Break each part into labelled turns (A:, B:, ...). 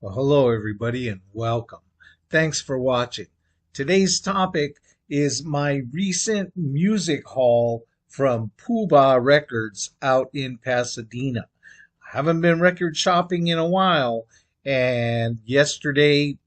A: Well, hello, everybody, and welcome. Thanks for watching. Today's topic is my recent music haul from Poobah Records out in Pasadena. I haven't been record shopping in a while, and yesterday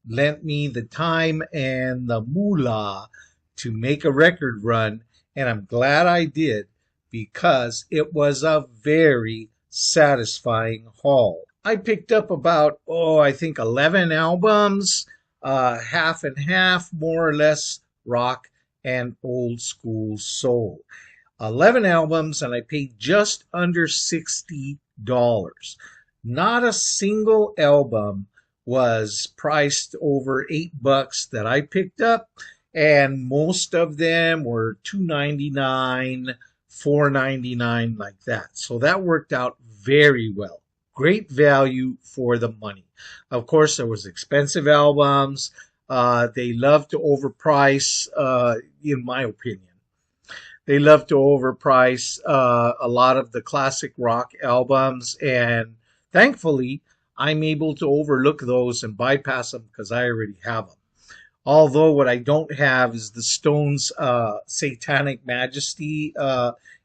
A: lent me the time and the moolah to make a record run, and I'm glad I did because it was a very satisfying haul. I picked up about, I think 11 albums, half and half, more or less rock and old school soul. 11 albums, and I paid just under $60. Not a single album was priced over $8 that I picked up, and most of them were $2.99, $4.99, like that. So that worked out very well. Great value for the money. Of course, there was expensive albums. They love to overprice, in my opinion. They love to overprice a lot of the classic rock albums, and thankfully, I'm able to overlook those and bypass them because I already have them. Although what I don't have is the Stones' Satanic Majesty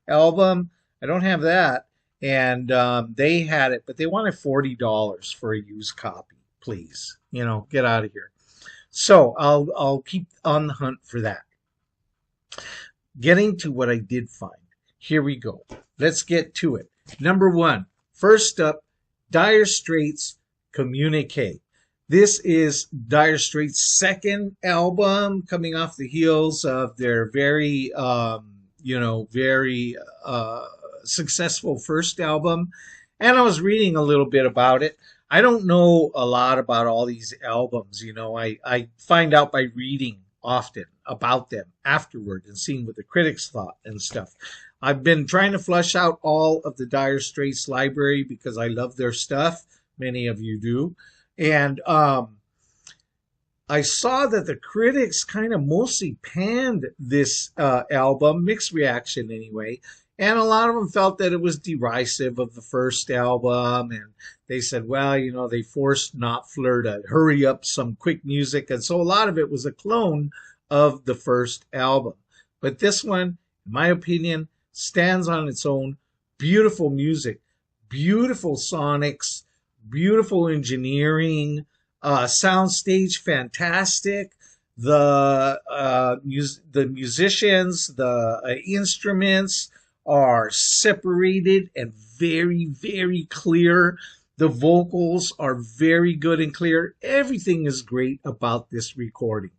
A: album. I don't have that, and they had it, but they wanted $40 for a used copy. Please, get out of here. So I'll keep on the hunt for that. Getting to what I did find. Here we go. Let's get to it. Number one, first up, Dire Straits' Communique. This is Dire Straits' second album, coming off the heels of their very, very successful first album. And I was reading a little bit about it. I don't know a lot about all these albums. I find out by reading often about them afterward and seeing what the critics thought and stuff. I've been trying to flush out all of the Dire Straits library because I love their stuff. Many of you do. And I saw that the critics kind of mostly panned this album, mixed reaction anyway. And a lot of them felt that it was derisive of the first album. And they said, well, they forced Knopfler to hurry up some quick music. And so a lot of it was a clone of the first album. But this one, in my opinion, stands on its own. Beautiful music, beautiful sonics, beautiful engineering, soundstage fantastic. The musicians, the instruments are separated and very, very clear. The vocals are very good and clear. Everything is great about this recording.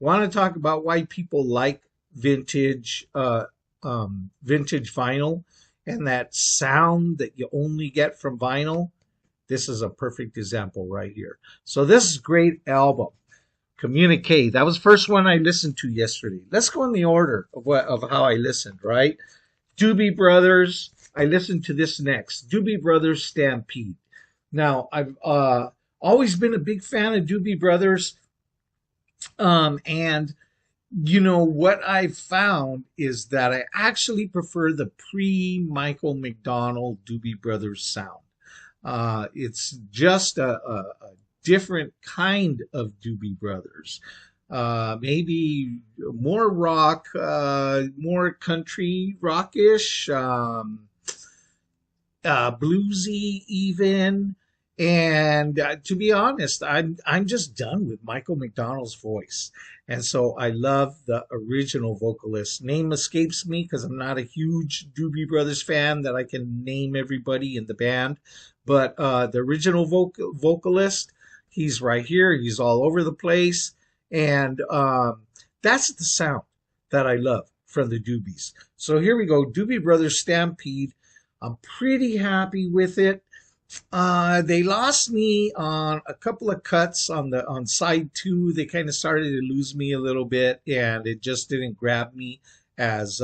A: Want to talk about why people like vintage vinyl and that sound that you only get from vinyl? This is a perfect example right here. So this is a great album. Communique. That was the first one I listened to yesterday. Let's go in the order of how I listened, right? Doobie Brothers. I listened to this next. Doobie Brothers Stampede. Now, I've always been a big fan of Doobie Brothers. And what I've found is that I actually prefer the pre-Michael McDonald Doobie Brothers sound. It's just a different kind of Doobie Brothers. Maybe more rock, more country rockish, bluesy even. And to be honest, I'm just done with Michael McDonald's voice. And so I love the original vocalist. Name escapes me because I'm not a huge Doobie Brothers fan that I can name everybody in the band. But the original vocalist, he's right here. He's all over the place. And that's the sound that I love from the Doobies. So here we go. Doobie Brothers Stampede. I'm pretty happy with it. They lost me on a couple of cuts on side two. They kind of started to lose me a little bit, and it just didn't grab me as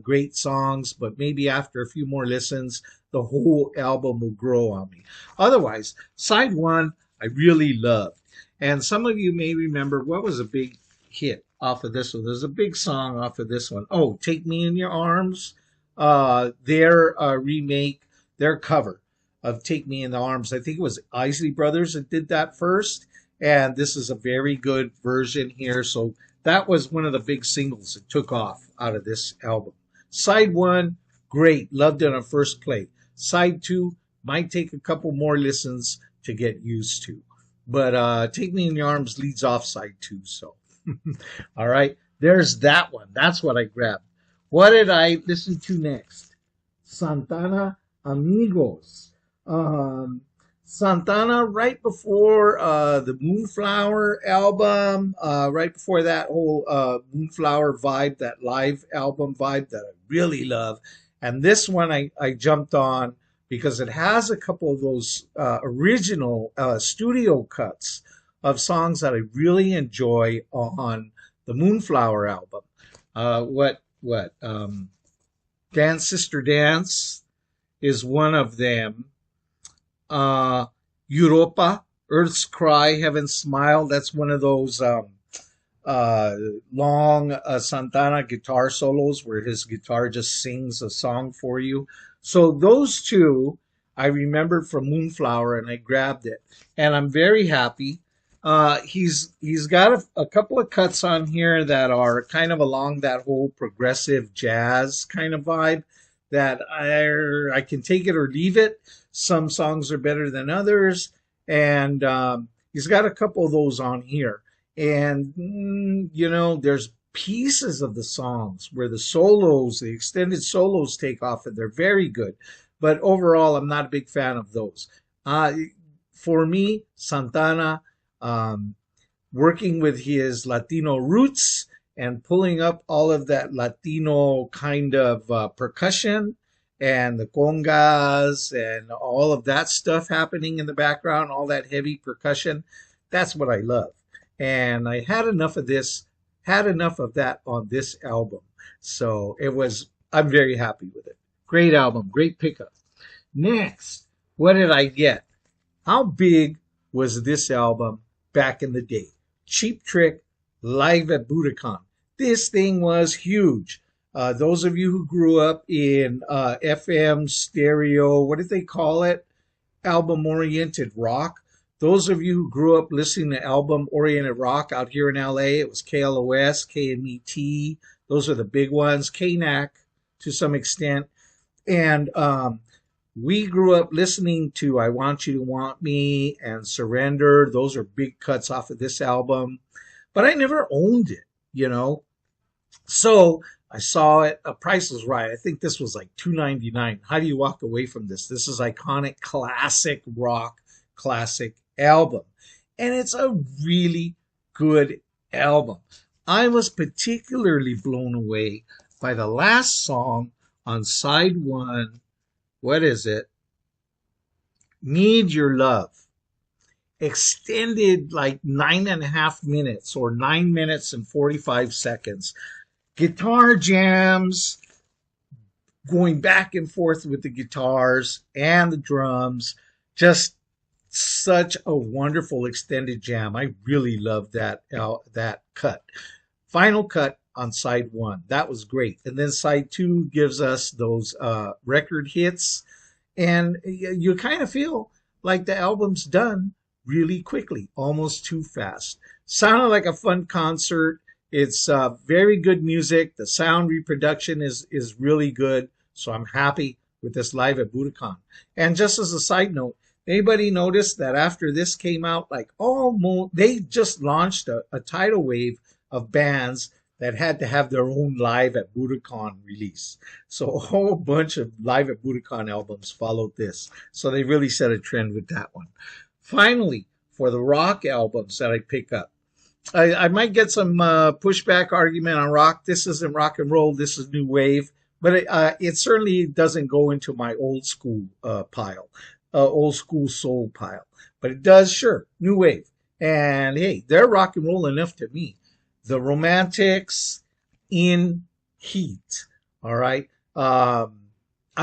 A: great songs. But maybe after a few more listens, the whole album will grow on me. Otherwise, side one I really loved, and some of you may remember what was a big hit off of this one. There's a big song off of this one. Oh, "Take Me in Your Arms." Their remake, their cover of Take Me in the Arms. I think it was Isley Brothers that did that first, and this is a very good version here. So that was one of the big singles that took off out of this album. Side one, great, loved it on first play. Side two, might take a couple more listens to get used to. But Take Me in Your Arms leads off side two. So, all right, there's that one. That's what I grabbed. What did I listen to next? Santana Amigos. Santana, right before the Moonflower album, right before that whole Moonflower vibe, that live album vibe that I really love. And this one I jumped on because it has a couple of those original studio cuts of songs that I really enjoy on the Moonflower album. What? Dance Sister Dance is one of them. Europa, Earth's Cry, Heaven's Smile. That's one of those long Santana guitar solos where his guitar just sings a song for you. So those two I remembered from Moonflower, and I grabbed it, and I'm very happy. He's got a couple of cuts on here that are kind of along that whole progressive jazz kind of vibe that I can take it or leave it. Some songs are better than others, and he's got a couple of those on here. And there's pieces of the songs where the solos, the extended solos, take off, and they're very good. But overall, I'm not a big fan of those. For me, Santana, working with his Latino roots and pulling up all of that Latino kind of percussion and the congas and all of that stuff happening in the background, all that heavy percussion, that's what I love. And I had enough of that on this album. So I'm very happy with it. Great album, great pickup. Next, what did I get? How big was this album back in the day? Cheap Trick, live at Budokan. This thing was huge. Those of you who grew up in FM stereo, what did they call it? Album-oriented rock. Those of you who grew up listening to album-oriented rock out here in LA, it was KLOS, KMET. Those are the big ones. KNAC to some extent. And we grew up listening to I Want You to Want Me and Surrender. Those are big cuts off of this album. But I never owned it, So I saw it. Price was right. I think this was like $2.99. How do you walk away from this? This is iconic, classic rock, classic album. And it's a really good album. I was particularly blown away by the last song on side one. What is it? Need Your Love. Extended like 9.5 minutes or 9 minutes and 45 seconds. Guitar jams, going back and forth with the guitars and the drums. Just such a wonderful extended jam. I really love that cut. Final cut on side one. That was great. And then side two gives us those record hits. And you kind of feel like the album's done really quickly, almost too fast. Sounded like a fun concert. It's very good music. The sound reproduction is really good. So I'm happy with this live at Budokan. And just as a side note, anybody notice that after this came out, like almost, they just launched a tidal wave of bands that had to have their own live at Budokan release. So a whole bunch of live at Budokan albums followed this. So they really set a trend with that one. Finally, for the rock albums that I pick up, I might get some pushback argument on rock. This isn't rock and roll. This is new wave. But it certainly doesn't go into my old school pile, old school soul pile. But it does, sure, new wave. And hey, they're rock and roll enough to me. The Romantics, In Heat. All right. I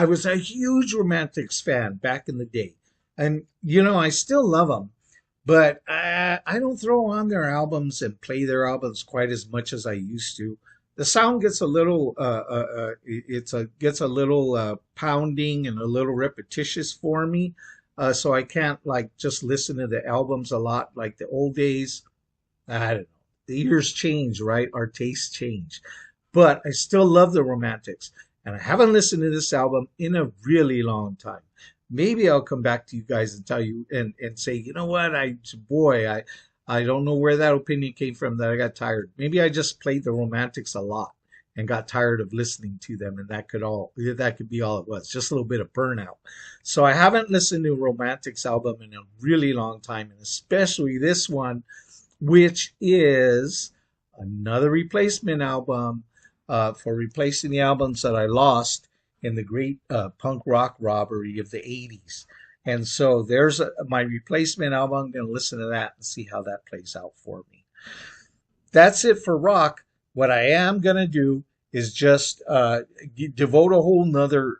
A: was a huge Romantics fan back in the day. And, I still love them. But I don't throw on their albums and play their albums quite as much as I used to. The sound gets a little gets a little pounding and a little repetitious for me. So I can't like just listen to the albums a lot like the old days. I don't know. The years change, right? Our tastes change. But I still love the Romantics. And I haven't listened to this album in a really long time. Maybe I'll come back to you guys and tell you and say, you know what, I don't know where that opinion came from that I got tired. Maybe I just played the Romantics a lot and got tired of listening to them, and that could be all it was, just a little bit of burnout. So I haven't listened to a Romantics album in a really long time, and especially this one, which is another replacement album for replacing the albums that I lost in the great punk rock robbery of the 80s. And so there's my replacement album. I'm going to listen to that and see how that plays out for me. That's it for rock. What I am going to do is just devote a whole nother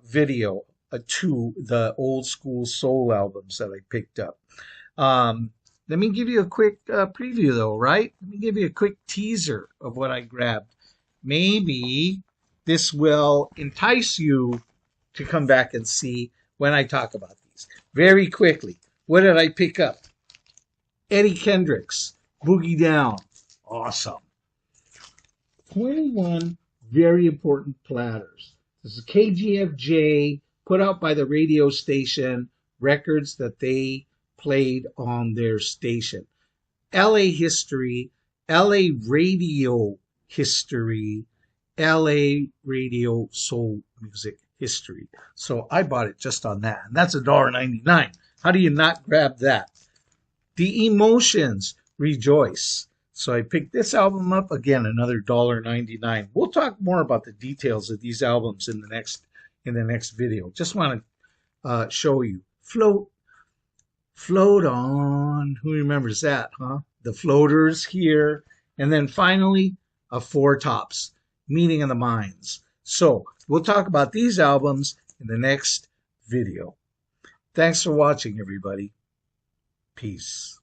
A: video to the old school soul albums that I picked up. Let me give you a quick preview, though, right? Let me give you a quick teaser of what I grabbed. Maybe this will entice you to come back and see when I talk about these. Very quickly, what did I pick up? Eddie Kendricks, Boogie Down. Awesome. 21 very important platters. This is KGFJ, put out by the radio station, records that they played on their station. LA history, LA radio history, LA radio soul music history. So I bought it just on that, and that's $1.99. How do you not grab that? The Emotions, Rejoice. So I picked this album up, again, another $1.99. We'll talk more about the details of these albums in the next video. Just want to show you. Float on. Who remembers that, huh? The Floaters here. And then finally, a Four Tops, Meeting of the Minds. So we'll talk about these albums in the next video. Thanks for watching, everybody. Peace.